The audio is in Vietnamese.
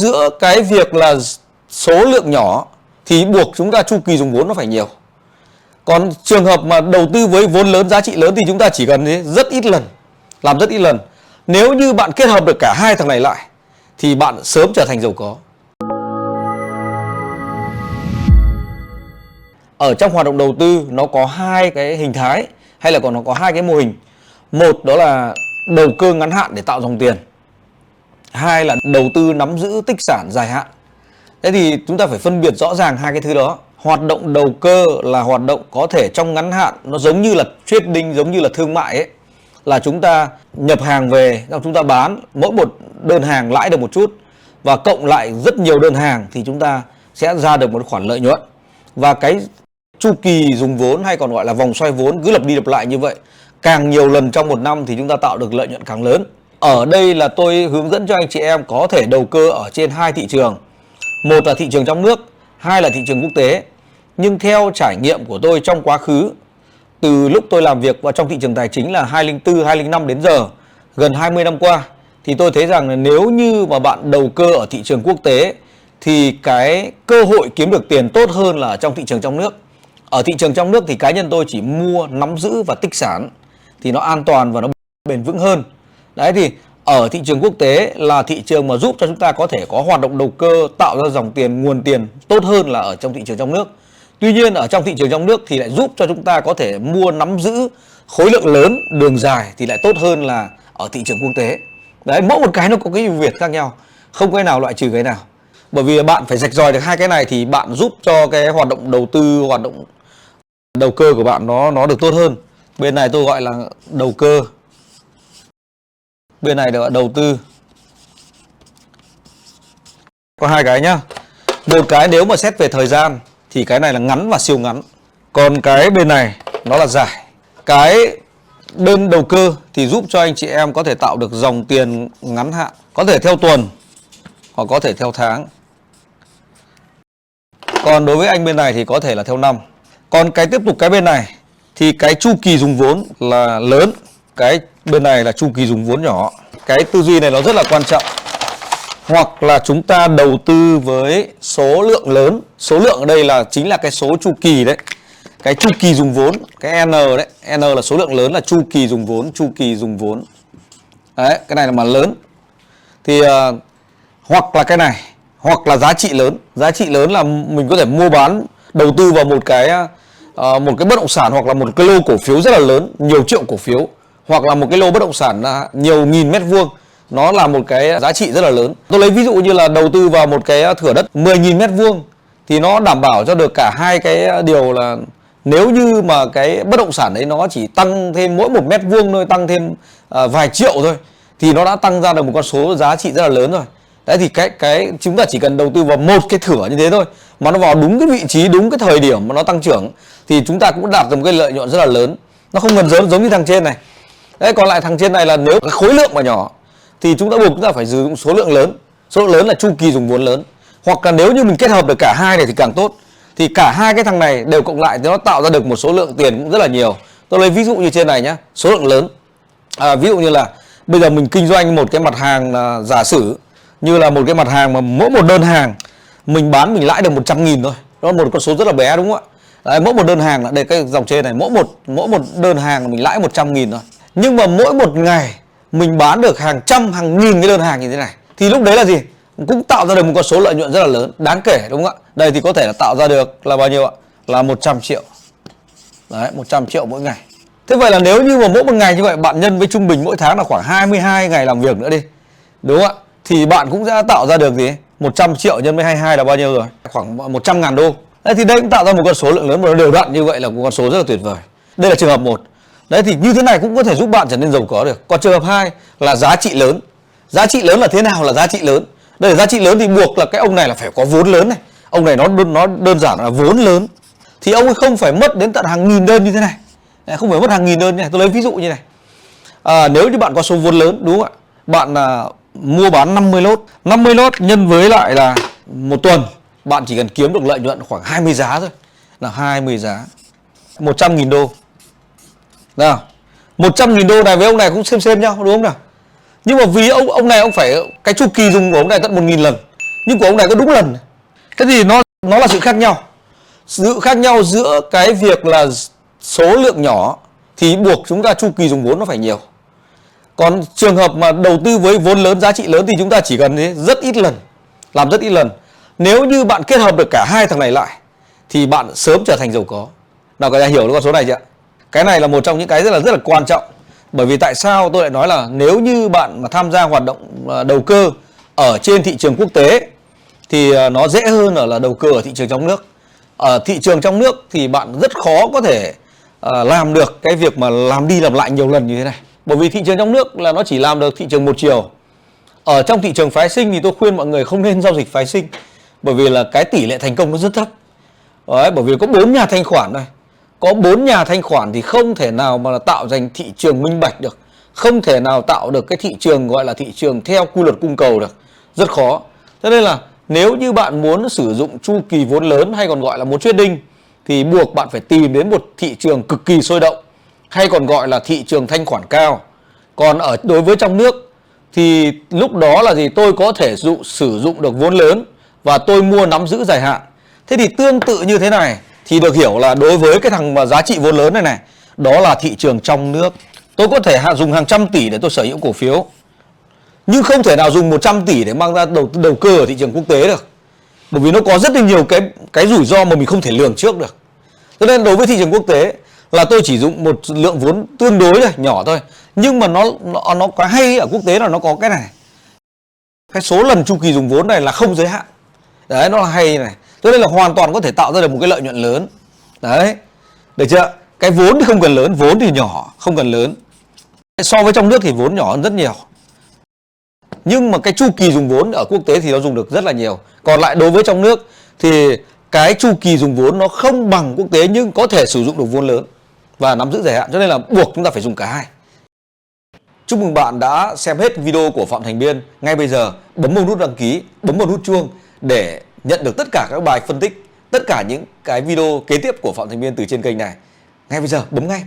giữa cái việc là số lượng nhỏ thì buộc chúng ta chu kỳ dùng vốn nó phải nhiều. Còn trường hợp mà đầu tư với vốn lớn, giá trị lớn thì chúng ta chỉ cần rất ít lần, làm rất ít lần. Nếu như bạn kết hợp được cả hai thằng này lại thì bạn sớm trở thành giàu có. Ở trong hoạt động đầu tư nó có hai cái hình thái, hay là còn nó có hai cái mô hình. Một đó là đầu cơ ngắn hạn để tạo dòng tiền. Hai là đầu tư nắm giữ tích sản dài hạn. Thế thì chúng ta phải phân biệt rõ ràng hai cái thứ đó. Hoạt động đầu cơ là hoạt động có thể trong ngắn hạn, nó giống như là trading, giống như là thương mại ấy. Là chúng ta nhập hàng về, xong chúng ta bán, mỗi một đơn hàng lãi được một chút, và cộng lại rất nhiều đơn hàng thì chúng ta sẽ ra được một khoản lợi nhuận. Và cái chu kỳ dùng vốn, hay còn gọi là vòng xoay vốn, cứ lặp đi lặp lại như vậy, càng nhiều lần trong một năm thì chúng ta tạo được lợi nhuận càng lớn. Ở đây là tôi hướng dẫn cho anh chị em có thể đầu cơ ở trên hai thị trường. Một là thị trường trong nước, hai là thị trường quốc tế. Nhưng theo trải nghiệm của tôi trong quá khứ, từ lúc tôi làm việc vào trong thị trường tài chính là 2004, 2005 đến giờ, gần 20 năm qua, thì tôi thấy rằng là nếu như mà bạn đầu cơ ở thị trường quốc tế thì cái cơ hội kiếm được tiền tốt hơn là ở trong thị trường trong nước. Ở thị trường trong nước thì cá nhân tôi chỉ mua, nắm giữ và tích sản thì nó an toàn và nó bền vững hơn. Đấy, thì ở thị trường quốc tế là thị trường mà giúp cho chúng ta có thể có hoạt động đầu cơ, tạo ra dòng tiền, nguồn tiền tốt hơn là ở trong thị trường trong nước. Tuy nhiên ở trong thị trường trong nước thì lại giúp cho chúng ta có thể mua, nắm giữ khối lượng lớn, đường dài thì lại tốt hơn là ở thị trường quốc tế. Đấy, mỗi một cái nó có cái ưu việt khác nhau, không cái nào loại trừ cái nào. Bởi vì bạn phải rạch ròi được hai cái này thì bạn giúp cho cái hoạt động đầu tư, hoạt động đầu cơ của bạn nó được tốt hơn. Bên này tôi gọi là đầu cơ, bên này là đầu tư. Có hai cái nhá. Một cái nếu mà xét về thời gian thì cái này là ngắn và siêu ngắn. Còn cái bên này nó là dài. Cái bên đầu cơ thì giúp cho anh chị em có thể tạo được dòng tiền ngắn hạn, có thể theo tuần hoặc có thể theo tháng. Còn đối với anh bên này thì có thể là theo năm. Còn cái tiếp tục cái bên này thì cái chu kỳ dùng vốn là lớn, cái bên này là chu kỳ dùng vốn nhỏ. Cái tư duy này nó rất là quan trọng. Hoặc là chúng ta đầu tư với số lượng lớn. Số lượng ở đây là chính là cái số chu kỳ đấy. Cái chu kỳ dùng vốn, cái N đấy, N là số lượng lớn, là chu kỳ dùng vốn, chu kỳ dùng vốn. Đấy, cái này là mà lớn. Thì hoặc là cái này, hoặc là giá trị lớn. Giá trị lớn là mình có thể mua bán, đầu tư vào một cái bất động sản, hoặc là một cái lô cổ phiếu rất là lớn, nhiều triệu cổ phiếu, hoặc là một cái lô bất động sản nhiều nghìn mét vuông, nó là một cái giá trị rất là lớn. Tôi lấy ví dụ như là đầu tư vào một cái thửa đất 10.000 mét vuông thì nó đảm bảo cho được cả hai cái điều là nếu như mà cái bất động sản đấy nó chỉ tăng thêm mỗi một mét vuông thôi, tăng thêm vài triệu thôi, thì nó đã tăng ra được một con số giá trị rất là lớn rồi. Đấy, thì cái chúng ta chỉ cần đầu tư vào một cái thửa như thế thôi, mà nó vào đúng cái vị trí, đúng cái thời điểm mà nó tăng trưởng, thì chúng ta cũng đạt được một cái lợi nhuận rất là lớn. Nó không cần giống như thằng trên này. Đấy, còn lại thằng trên này là nếu cái khối lượng mà nhỏ thì chúng ta buộc chúng ta phải sử dụng số lượng lớn. Số lượng lớn là chu kỳ dùng vốn lớn. Hoặc là nếu như mình kết hợp được cả hai này thì càng tốt. Thì cả hai cái thằng này đều cộng lại thì nó tạo ra được một số lượng tiền cũng rất là nhiều. Tôi lấy ví dụ như trên này nhé, số lượng lớn. Ví dụ như là bây giờ mình kinh doanh một cái mặt hàng, giả sử như là một cái mặt hàng mà mỗi một đơn hàng mình bán mình lãi được 100.000 thôi. Đó là một con số rất là bé, đúng không ạ? Đấy, mỗi một đơn hàng là đây, cái dòng trên này, mỗi một đơn hàng mình lãi 100.000 thôi. Nhưng mà mỗi một ngày mình bán được hàng trăm, hàng nghìn cái đơn hàng như thế này thì lúc đấy là gì? Cũng tạo ra được một con số lợi nhuận rất là lớn, đáng kể, đúng không ạ? Đây thì có thể là tạo ra được là bao nhiêu ạ? Là 100 triệu. Đấy, 100 triệu mỗi ngày. Thế vậy là nếu như mà mỗi một ngày như vậy bạn nhân với trung bình mỗi tháng là khoảng 22 ngày làm việc nữa đi, đúng không ạ? Thì bạn cũng sẽ tạo ra được gì? 100 triệu nhân với 22 là bao nhiêu rồi? Khoảng 100.000 đô. Đấy, thì đây cũng tạo ra một con số lượng lớn, mà nó đều đặn như vậy là một con số rất là tuyệt vời. Đây là trường hợp 1. Đấy, thì như thế này cũng có thể giúp bạn trở nên giàu có được. Còn trường hợp 2 là giá trị lớn. Giá trị lớn là thế nào là giá trị lớn? Đây là giá trị lớn thì buộc là cái ông này là phải có vốn lớn này. Ông này nó đơn giản là vốn lớn. Thì ông ấy không phải mất đến tận hàng nghìn đơn như thế này. Không phải mất hàng nghìn đơn như này. Tôi lấy ví dụ như này. Nếu như bạn có số vốn lớn, đúng không ạ? Bạn mua bán 50 lốt. 50 lốt nhân với lại là một tuần, bạn chỉ cần kiếm được lợi nhuận khoảng 20 giá thôi. Là 20 giá. 100.000 đô. Nào, 100.000 đô này với ông này cũng xem nhau, đúng không nào? Nhưng mà vì ông này ông phải cái chu kỳ dùng của ông này tận 1.000 lần, nhưng của ông này có đúng lần. Thế thì nó là sự khác nhau. Sự khác nhau giữa cái việc là số lượng nhỏ thì buộc chúng ta chu kỳ dùng vốn nó phải nhiều. Còn trường hợp mà đầu tư với vốn lớn, giá trị lớn thì chúng ta chỉ cần thế rất ít lần, làm rất ít lần. Nếu như bạn kết hợp được cả hai thằng này lại thì bạn sớm trở thành giàu có. Nào cả nhà hiểu được con số này chưa? Cái này là một trong những cái rất là quan trọng. Bởi vì tại sao tôi lại nói là nếu như bạn mà tham gia hoạt động đầu cơ ở trên thị trường quốc tế thì nó dễ hơn là đầu cơ ở thị trường trong nước. Ở thị trường trong nước thì bạn rất khó có thể làm được cái việc mà làm đi làm lại nhiều lần như thế này. Bởi vì thị trường trong nước là nó chỉ làm được thị trường một chiều. Ở trong thị trường phái sinh thì tôi khuyên mọi người không nên giao dịch phái sinh. Bởi vì là cái tỷ lệ thành công nó rất thấp. Đấy, bởi vì có 4 nhà thanh khoản này. Có 4 nhà thanh khoản thì không thể nào mà tạo thành thị trường minh bạch được. Không thể nào tạo được cái thị trường gọi là thị trường theo quy luật cung cầu được. Rất khó. Cho nên là nếu như bạn muốn sử dụng chu kỳ vốn lớn hay còn gọi là một trading thì buộc bạn phải tìm đến một thị trường cực kỳ sôi động, hay còn gọi là thị trường thanh khoản cao. Còn đối với trong nước thì lúc đó là gì, tôi có thể sử dụng được vốn lớn và tôi mua nắm giữ dài hạn. Thế thì tương tự như thế này thì được hiểu là đối với cái thằng mà giá trị vốn lớn này này, đó là thị trường trong nước. Tôi có thể dùng hàng trăm tỷ để tôi sở hữu cổ phiếu, nhưng không thể nào dùng 100 tỷ để mang ra đầu cơ ở thị trường quốc tế được. Bởi vì nó có rất là nhiều cái rủi ro mà mình không thể lường trước được. Cho nên đối với thị trường quốc tế là tôi chỉ dùng một lượng vốn tương đối thôi, nhỏ thôi. Nhưng mà nó có hay ở quốc tế là nó có cái này. Cái số lần chu kỳ dùng vốn này là không giới hạn. Đấy, nó là hay này. Cho nên là hoàn toàn có thể tạo ra được một cái lợi nhuận lớn. Đấy, được chưa? Cái vốn thì không cần lớn, vốn thì nhỏ, không cần lớn. So với trong nước thì vốn nhỏ hơn rất nhiều. Nhưng mà cái chu kỳ dùng vốn ở quốc tế thì nó dùng được rất là nhiều. Còn lại đối với trong nước thì cái chu kỳ dùng vốn nó không bằng quốc tế, nhưng có thể sử dụng được vốn lớn và nắm giữ dài hạn. Cho nên là buộc chúng ta phải dùng cả hai. Chúc mừng bạn đã xem hết video của Phạm Thành Biên. Ngay bây giờ bấm vào nút đăng ký, bấm vào nút chuông để nhận được tất cả các bài phân tích, tất cả những cái video kế tiếp của Phạm Thành Biên từ trên kênh này. Ngay bây giờ bấm ngay.